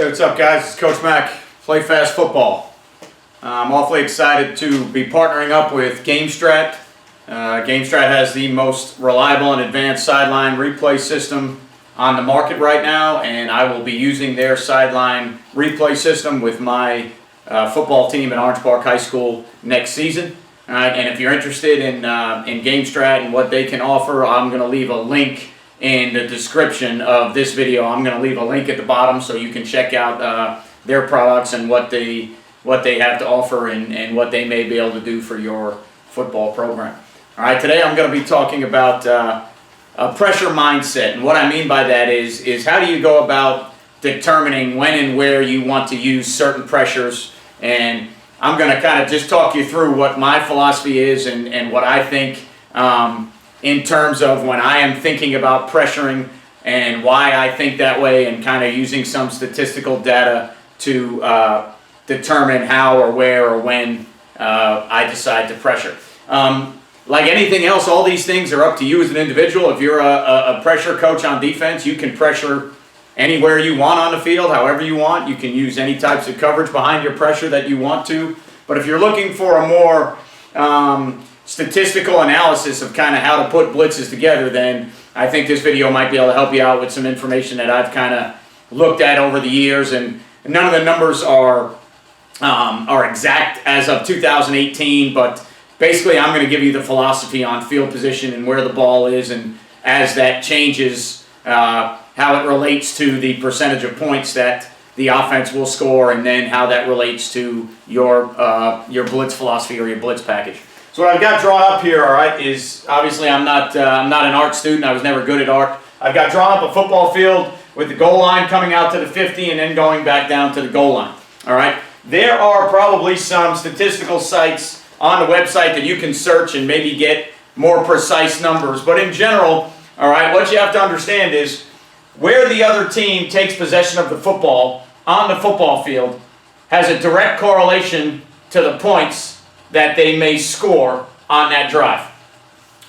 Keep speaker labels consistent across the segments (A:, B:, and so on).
A: Hey, what's up, guys? It's Coach Mac, Play Fast Football. I'm awfully excited to be partnering up with GameStrat. GameStrat has the most reliable and advanced sideline replay system on the market right now, and I will be using their sideline replay system with my football team at Orange Park High School next season. And if you're interested in GameStrat and what they can offer, I'm going to leave a link in the description of this video. I'm going to leave a link at the bottom so you can check out their products and what they have to offer and what they may be able to do for your football program. All right, today I'm going to be talking about a pressure mindset, and what I mean by that is how do you go about determining when and where you want to use certain pressures. And I'm going to kind of just talk you through what my philosophy is and what I think in terms of when I am thinking about pressuring and why I think that way, and kind of using some statistical data to determine how or where or when I decide to pressure. Like anything else, all these things are up to you as an individual. If you're a pressure coach on defense, you can pressure anywhere you want on the field, however you want. You can use any types of coverage behind your pressure that you want to. But if you're looking for a more statistical analysis of kind of how to put blitzes together, then I think this video might be able to help you out with some information that I've kind of looked at over the years. And none of the numbers are exact as of 2018, but basically I'm going to give you the philosophy on field position and where the ball is, and as that changes, how it relates to the percentage of points that the offense will score, and then how that relates to your blitz philosophy or your blitz package. So what I've got drawn up here, all right, is obviously I'm not an art student. I was never good at art. I've got drawn up a football field with the goal line coming out to the 50 and then going back down to the goal line. All right. There are probably some statistical sites on the website that you can search and maybe get more precise numbers. But in general, all right, what you have to understand is where the other team takes possession of the football on the football field has a direct correlation to the points that they may score on that drive.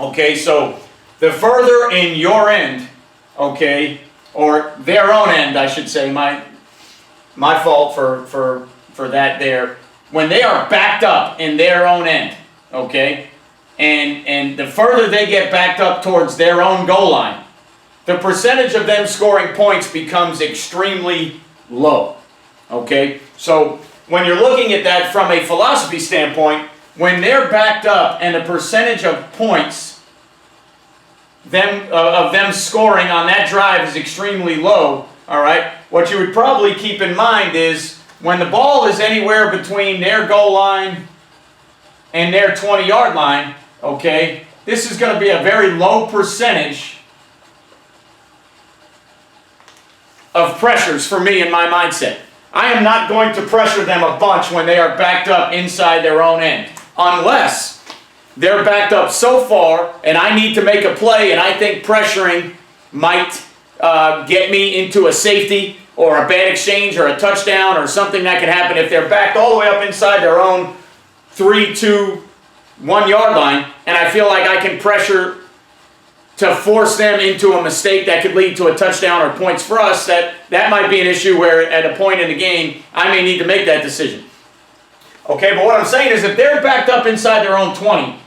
A: Okay, so the further in your end, okay, or their own end, I should say, my fault for that there, when they are backed up in their own end, okay, and the further they get backed up towards their own goal line, the percentage of them scoring points becomes extremely low. Okay, so when you're looking at that from a philosophy standpoint, when they're backed up and the percentage of points of them scoring on that drive is extremely low, all right, what you would probably keep in mind is when the ball is anywhere between their goal line and their 20-yard line, okay, this is going to be a very low percentage of pressures for me in my mindset. I am not going to pressure them a bunch when they are backed up inside their own end, unless they're backed up so far and I need to make a play and I think pressuring might get me into a safety or a bad exchange or a touchdown or something that can happen. If they're backed all the way up inside their own 3, 2, 1 yard line, and I feel like I can pressure to force them into a mistake that could lead to a touchdown or points for us, that might be an issue where at a point in the game I may need to make that decision. Okay, but what I'm saying is if they're backed up inside their own 20,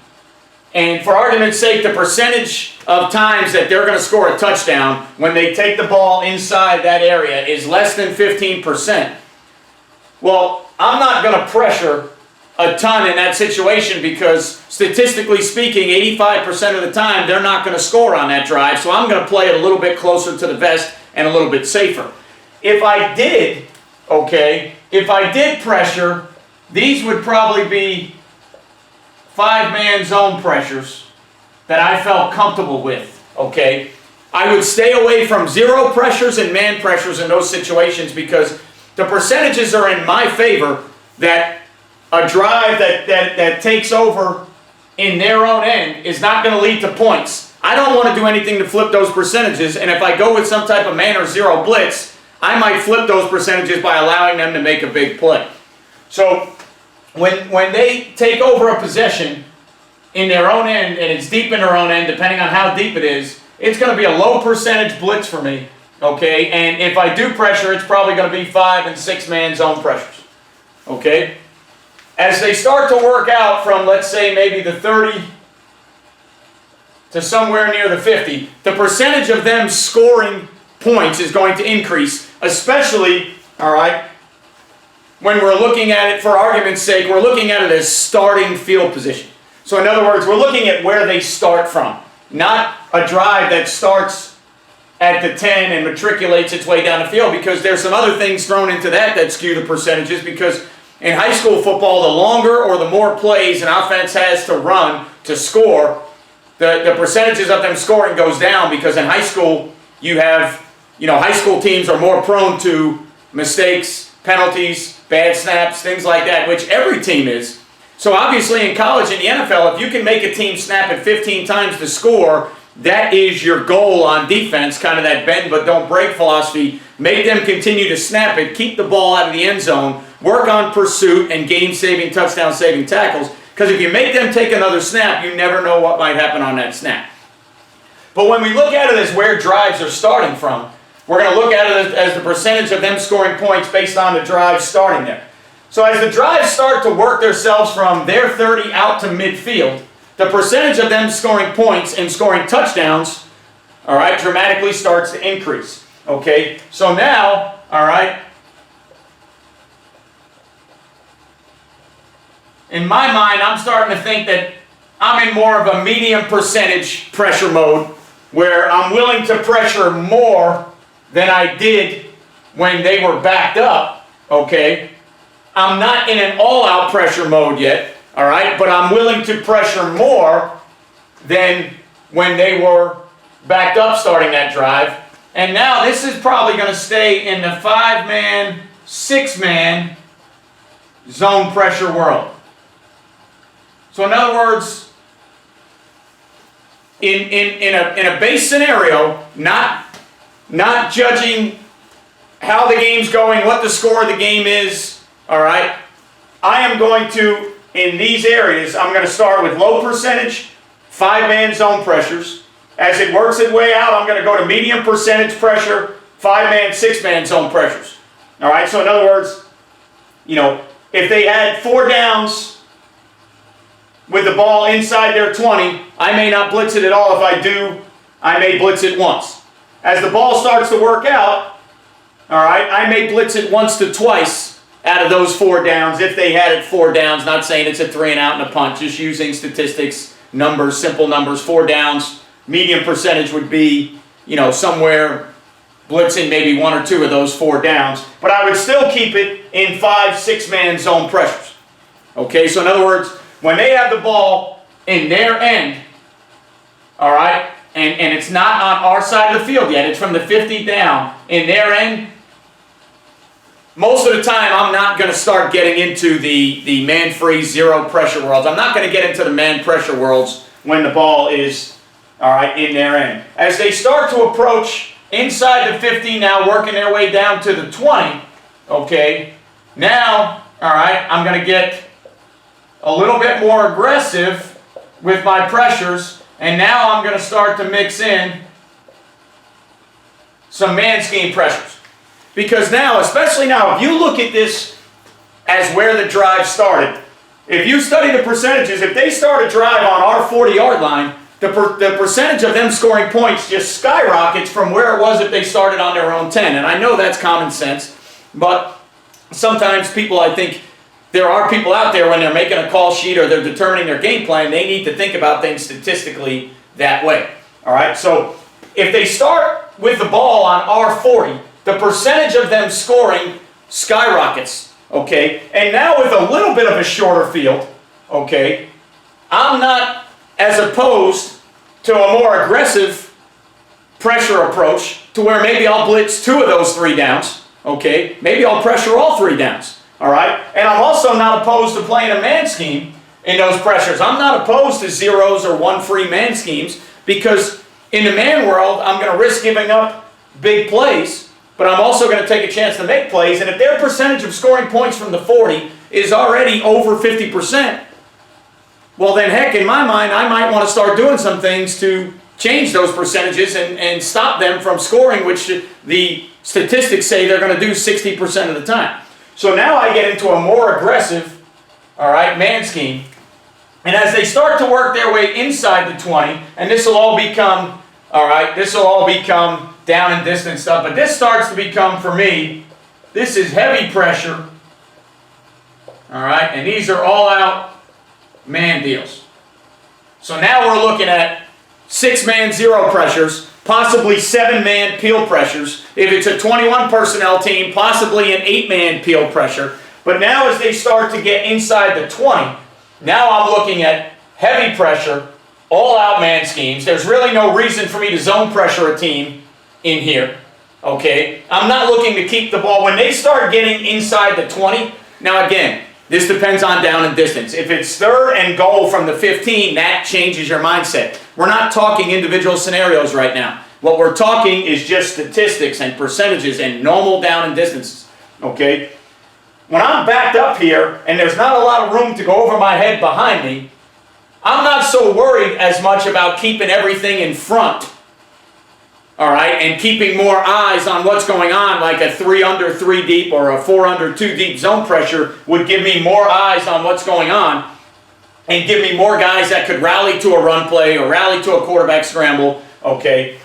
A: and for argument's sake the percentage of times that they're going to score a touchdown when they take the ball inside that area is less than 15%, well, I'm not going to pressure a ton in that situation, because statistically speaking 85% of the time they're not going to score on that drive, so I'm going to play it a little bit closer to the vest and a little bit safer. If I did pressure, these would probably be 5-man zone pressures that I felt comfortable with, okay? I would stay away from zero pressures and man pressures in those situations, because the percentages are in my favor that a drive that takes over in their own end is not going to lead to points. I don't want to do anything to flip those percentages, and if I go with some type of man or zero blitz, I might flip those percentages by allowing them to make a big play. So when they take over a possession in their own end, and it's deep in their own end, depending on how deep it is, it's going to be a low percentage blitz for me, Okay, and if I do pressure, it's probably going to be 5- and 6-man zone pressures. Okay, as they start to work out from, let's say, maybe the 30 to somewhere near the 50, the percentage of them scoring points is going to increase, especially, all right, when we're looking at it, for argument's sake, we're looking at it as starting field position. So in other words, we're looking at where they start from, not a drive that starts at the 10 and matriculates its way down the field, because there's some other things thrown into that skew the percentages, because in high school football, the longer or the more plays an offense has to run to score, the percentages of them scoring goes down, because in high school, you have, high school teams are more prone to mistakes, penalties, bad snaps, things like that, which every team is. So obviously in college and the NFL, if you can make a team snap it 15 times to score, that is your goal on defense, kind of that bend but don't break philosophy. Make them continue to snap it, keep the ball out of the end zone, work on pursuit and game-saving, touchdown-saving tackles, because if you make them take another snap, you never know what might happen on that snap. But when we look at it as where drives are starting from, we're going to look at it as the percentage of them scoring points based on the drive starting there. So as the drives start to work themselves from their 30 out to midfield, the percentage of them scoring points and scoring touchdowns, all right, dramatically starts to increase. Okay, so now, all right, in my mind, I'm starting to think that I'm in more of a medium percentage pressure mode, where I'm willing to pressure more than I did when they were backed up, okay? I'm not in an all-out pressure mode yet, all right? But I'm willing to pressure more than when they were backed up starting that drive. And now this is probably going to stay in the 5-man, 6-man zone pressure world. So in other words, in a base scenario, not judging how the game's going, what the score of the game is, all right, I am going to, in these areas, I'm going to start with low percentage 5-man zone pressures. As it works its way out, I'm going to go to medium percentage pressure 5-man, 6-man zone pressures. All right, so in other words, if they had 4 downs with the ball inside their 20, I may not blitz it at all. If I do, I may blitz it once. As the ball starts to work out, all right, I may blitz it once to twice out of those 4 downs if they had it 4 downs. Not saying it's a 3 and out and a punt, just using statistics, numbers, simple numbers. 4 downs, medium percentage would be, somewhere blitzing maybe 1 or 2 of those 4 downs. But I would still keep it in 5, 6-man zone pressures. Okay, so in other words, when they have the ball in their end, all right, and it's not on our side of the field yet, it's from the 50 down, in their end, most of the time I'm not going to start getting into the man-free zero pressure worlds. I'm not going to get into the man pressure worlds when the ball is, all right, in their end. As they start to approach inside the 50 now, working their way down to the 20, okay, now, all right, I'm going to get a little bit more aggressive with my pressures, and now I'm going to start to mix in some man scheme pressures. Because now, especially now, if you look at this as where the drive started, if you study the percentages, if they start a drive on our 40-yard line, the percentage of them scoring points just skyrockets from where it was if they started on their own 10. And I know that's common sense, but sometimes people, I think, there are people out there when they're making a call sheet or they're determining their game plan, they need to think about things statistically that way. All right, so if they start with the ball on our 40, the percentage of them scoring skyrockets, okay? And now with a little bit of a shorter field, okay, I'm not as opposed to a more aggressive pressure approach to where maybe I'll blitz 2 of those 3 downs, okay? Maybe I'll pressure all 3 downs. All right? And I'm also not opposed to playing a man scheme in those pressures. I'm not opposed to zeros or 1 free man schemes, because in the man world, I'm going to risk giving up big plays, but I'm also going to take a chance to make plays. And if their percentage of scoring points from the 40 is already over 50%, well then heck, in my mind, I might want to start doing some things to change those percentages and stop them from scoring, which the statistics say they're going to do 60% of the time. So now I get into a more aggressive, all right, man scheme. And as they start to work their way inside the 20, and this will all become, all right, this will all become down and distance stuff, but this starts to become, for me, this is heavy pressure, all right, and these are all out man deals. So now we're looking at 6-man zero pressures, possibly 7-man peel pressures. If it's a 21 personnel team, possibly an 8-man peel pressure. But now as they start to get inside the 20, now I'm looking at heavy pressure, all out man schemes. There's really no reason for me to zone pressure a team in here. Okay? I'm not looking to keep the ball. When they start getting inside the 20, now again, this depends on down and distance. If it's 3rd and goal from the 15, that changes your mindset. We're not talking individual scenarios right now. What we're talking is just statistics and percentages and normal down and distances. Okay? When I'm backed up here and there's not a lot of room to go over my head behind me, I'm not so worried as much about keeping everything in front. All right, and keeping more eyes on what's going on, like a 3 under 3 deep or a 4 under 2 deep zone pressure would give me more eyes on what's going on and give me more guys that could rally to a run play or rally to a quarterback scramble. Okay,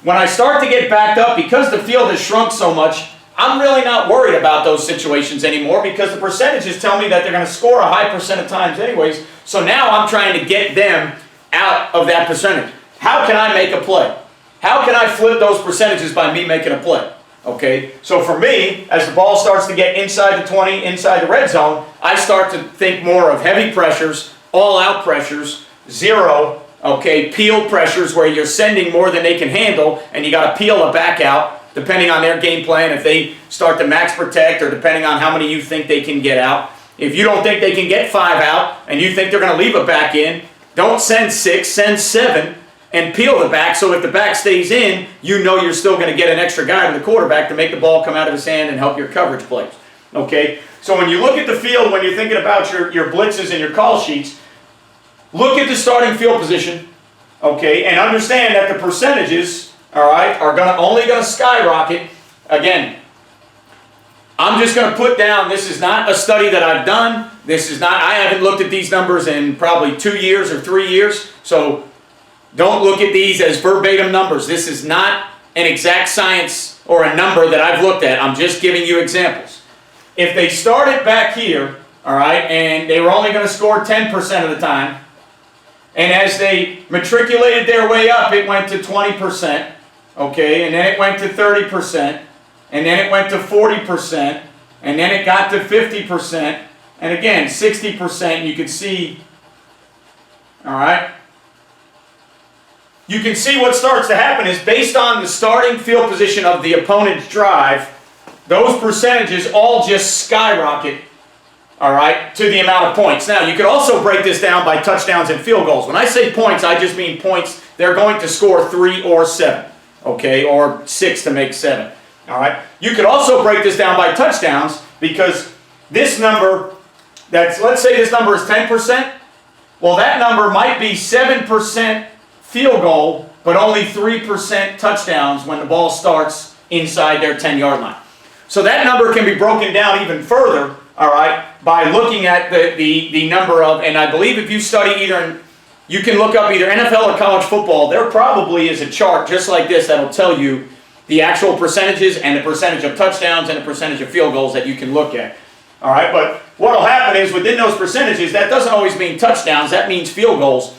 A: when I start to get backed up, because the field has shrunk so much, I'm really not worried about those situations anymore because the percentages tell me that they're going to score a high percent of times anyways. So now I'm trying to get them out of that percentage. How can I make a play? How can I flip those percentages by me making a play? Okay, so for me, as the ball starts to get inside the 20, inside the red zone, I start to think more of heavy pressures, all-out pressures, zero, okay, peel pressures where you're sending more than they can handle, and you got to peel a back out, depending on their game plan, if they start to max protect or depending on how many you think they can get out. If you don't think they can get 5 out and you think they're going to leave a back in, don't send 6, send 7. And peel the back, so if the back stays in, you know you're still going to get an extra guy to the quarterback to make the ball come out of his hand and help your coverage plays. Okay? So when you look at the field, when you're thinking about your blitzes and your call sheets, look at the starting field position, okay, and understand that the percentages, all right, are only going to skyrocket. Again, I'm just going to put down, this is not a study that I've done. I haven't looked at these numbers in probably 2 years or 3 years, so don't look at these as verbatim numbers. This is not an exact science or a number that I've looked at. I'm just giving you examples. If they started back here, all right, and they were only going to score 10% of the time, and as they matriculated their way up, it went to 20%, okay, and then it went to 30%, and then it went to 40%, and then it got to 50%, and again, 60%, you can see, all right, you can see what starts to happen is based on the starting field position of the opponent's drive, those percentages all just skyrocket, all right, to the amount of points. Now, you could also break this down by touchdowns and field goals. When I say points, I just mean points. They're going to score 3 or 7, okay, or 6 to make 7, all right. You could also break this down by touchdowns because this number, let's say this number is 10%. Well, that number might be 7% field goal, but only 3% touchdowns when the ball starts inside their 10-yard line. So that number can be broken down even further, all right, by looking at the number of, and I believe if you study you can look up either NFL or college football, there probably is a chart just like this that'll tell you the actual percentages and the percentage of touchdowns and the percentage of field goals that you can look at. All right, but what will happen is within those percentages, that doesn't always mean touchdowns, that means field goals.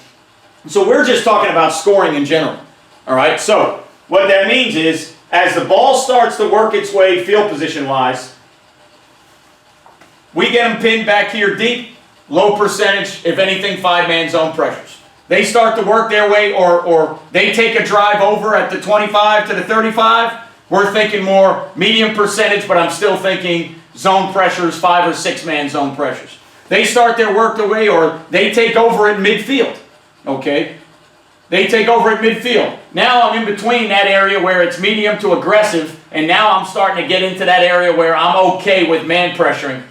A: So we're just talking about scoring in general, all right? So what that means is as the ball starts to work its way field position-wise, we get them pinned back here deep, low percentage, if anything, 5-man zone pressures. They start to work their way or they take a drive over at the 25 to the 35, we're thinking more medium percentage, but I'm still thinking zone pressures, 5 or 6-man zone pressures. They start their work their way or they take over at midfield. Okay, they take over at midfield. Now I'm in between that area where it's medium to aggressive, and now I'm starting to get into that area where I'm okay with man pressuring,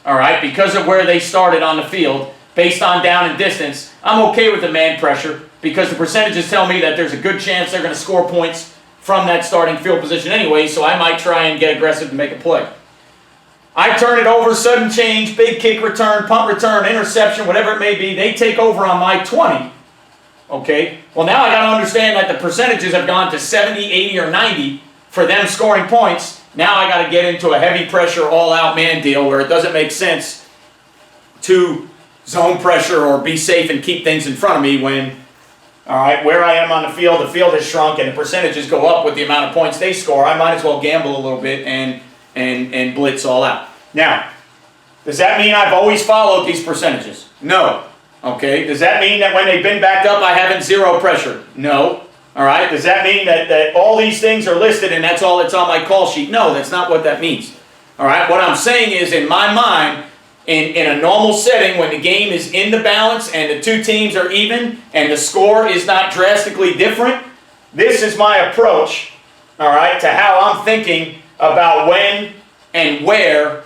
A: all right, because of where they started on the field, based on down and distance. I'm okay with the man pressure, because the percentages tell me that there's a good chance they're going to score points from that starting field position anyway, so I might try and get aggressive and make a play. I turn it over, sudden change, big kick return, punt return, interception, whatever it may be. They take over on my 20. Okay? Well, now I got to understand that the percentages have gone to 70, 80, or 90 for them scoring points. Now I got to get into a heavy pressure, all-out man deal where it doesn't make sense to zone pressure or be safe and keep things in front of me when, all right, where I am on the field has shrunk and the percentages go up with the amount of points they score. I might as well gamble a little bit and blitz all out. Now, does that mean I've always followed these percentages? No. Okay. Does that mean that when they've been backed up, I haven't zero pressure? No. All right. Does that mean that all these things are listed and that's all that's on my call sheet? No, that's not what that means. All right. What I'm saying is, in my mind, in a normal setting, when the game is in the balance and the two teams are even and the score is not drastically different, this is my approach, all right, to how I'm thinking about when and where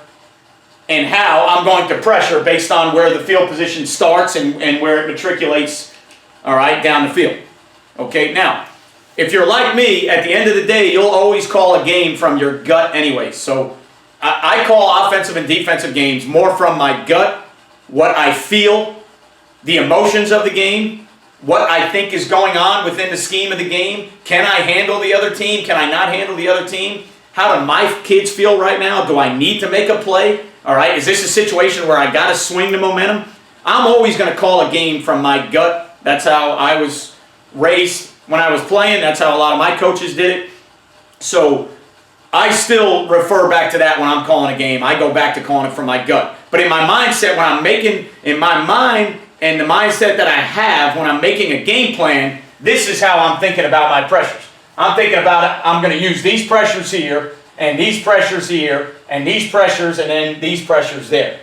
A: and how I'm going to pressure based on where the field position starts and where it matriculates, all right, down the field. Okay, now, if you're like me, at the end of the day, you'll always call a game from your gut anyway. So I call offensive and defensive games more from my gut, what I feel, the emotions of the game, what I think is going on within the scheme of the game. Can I handle the other team? Can I not handle the other team? How do my kids feel right now? Do I need to make a play? All right, is this a situation where I got to swing the momentum? I'm always going to call a game from my gut. That's how I was raised when I was playing. That's how a lot of my coaches did it. So I still refer back to that when I'm calling a game. I go back to calling it from my gut. But in my mindset, when I'm making, in my mind and the mindset that I have when I'm making a game plan, this is how I'm thinking about my pressures. I'm thinking about it, I'm going to use these pressures here, and these pressures here, and these pressures, and then these pressures there.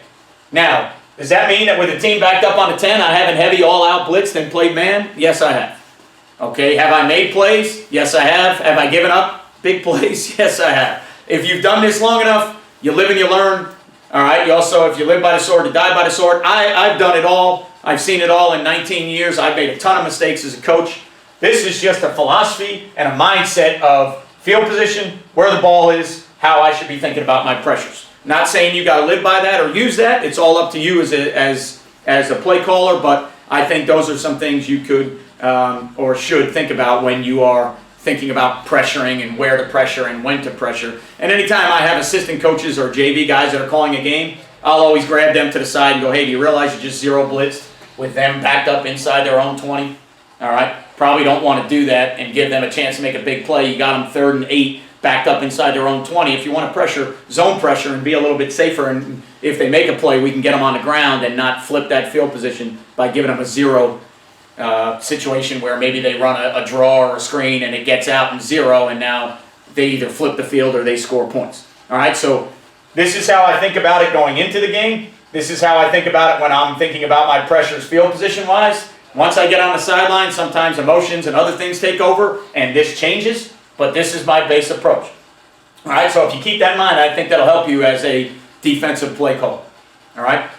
A: Now, does that mean that with a team backed up on the 10, I haven't heavy all-out blitzed and played man? Yes, I have. Okay, have I made plays? Yes, I have. Have I given up big plays? Yes, I have. If you've done this long enough, you live and you learn. All right, you also, if you live by the sword, you die by the sword. I've done it all. I've seen it all in 19 years. I've made a ton of mistakes as a coach. This is just a philosophy and a mindset of field position, where the ball is, how I should be thinking about my pressures. Not saying you got to live by that or use that. It's all up to you as a play caller, but I think those are some things you could or should think about when you are thinking about pressuring and where to pressure and when to pressure. And anytime I have assistant coaches or JV guys that are calling a game, I'll always grab them to the side and go, hey, do you realize you just zero blitzed with them backed up inside their own 20? All right? Probably don't want to do that and give them a chance to make a big play. You got them 3rd and 8 backed up inside their own 20. If you want to pressure, zone pressure and be a little bit safer, and if they make a play, we can get them on the ground and not flip that field position by giving them a zero situation where maybe they run a draw or a screen and it gets out in 0, and now they either flip the field or they score points. All right, so this is how I think about it going into the game. This is how I think about it when I'm thinking about my pressures field position-wise. Once I get on the sideline, sometimes emotions and other things take over, and this changes, but this is my base approach. All right, so if you keep that in mind, I think that'll help you as a defensive play caller. All right?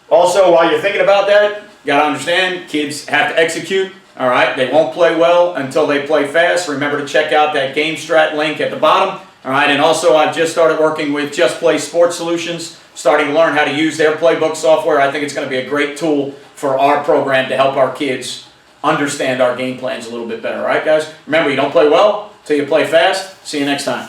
A: Also, while you're thinking about that, you got to understand, kids have to execute. All right? They won't play well until they play fast. Remember to check out that GameStrat link at the bottom. All right, and also I've just started working with Just Play Sports Solutions, starting to learn how to use their playbook software. I think it's going to be a great tool for our program to help our kids understand our game plans a little bit better. All right, guys? Remember, you don't play well until you play fast. See you next time.